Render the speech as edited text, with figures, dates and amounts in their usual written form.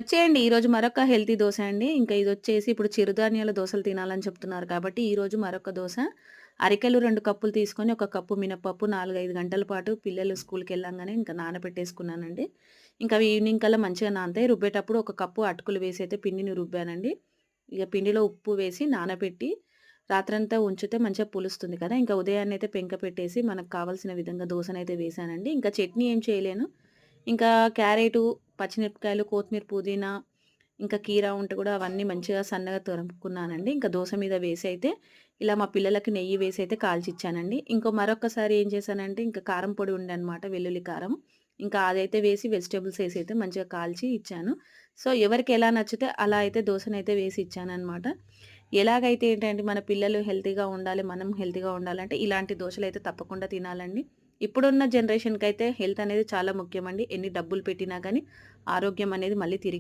వచ్చేయండి. ఈరోజు మరొక హెల్తీ దోస అండి. ఇంకా ఇదొచ్చేసి ఇప్పుడు చిరుధాన్యాల దోసలు తినాలని చెప్తున్నారు కాబట్టి, ఈరోజు మరొక దోస. అరికెలు 2 కప్పులు తీసుకొని, ఒక కప్పు మినపప్పు 4, 5 గంటల పాటు పిల్లలు స్కూలుకెళ్ళంగానే ఇంకా నానబెట్టేసుకున్నానండి. ఇంకా అవి ఈవినింగ్ కల్లా మంచిగా నానతాయి. రుబ్బేటప్పుడు ఒక కప్పు అటుకులు వేసి అయితే పిండిని రుబ్బానండి. ఇగ పిండిలో ఉప్పు వేసి నానబెట్టి, రాత్రంతా ఉంచితే మంచిగా పులుస్తుంది కదా! ఇంకా ఉదయాన్నయితే పెంక పెట్టేసి, మనకు కావాల్సిన విధంగా దోసనైతే వేశానండి. ఇంకా చట్నీ ఏం చేయలేను. ఇంకా క్యారెటు, పచ్చిమిరపకాయలు, కొత్తిమీర, పుదీనా, ఇంకా కీరా ఉంటే కూడా అవన్నీ మంచిగా సన్నగా తరుముకున్నానండి. ఇంకా దోస మీద వేసి అయితే ఇలా మా పిల్లలకి నెయ్యి వేసి అయితే కాల్చిచ్చానండి. మరొక్కసారి ఏం చేశానంటే ఇంకా కారం పొడి ఉండే అనమాట వెల్లుల్లి కారం. ఇంకా అదైతే వేసి వెజిటబుల్స్ ఏసి అయితే మంచిగా కాల్చి ఇచ్చాను. సో, ఎవరికి ఎలా నచ్చితే అలా అయితే దోసనైతే వేసి ఇచ్చాననమాట. ఎలాగైతే ఏంటంటే మన పిల్లలు హెల్తీగా ఉండాలి, మనం హెల్తీగా ఉండాలంటే ఇలాంటి దోసలైతే తప్పకుండా తినాలండి. ఇప్పుడున్న జనరేషన్‌కైతే హెల్త్ అనేది చాలా ముఖ్యమండి. ఎన్ని డబ్బులు పెట్టినా గానీ ఆరోగ్యం అనేది మళ్ళీ తిరిగి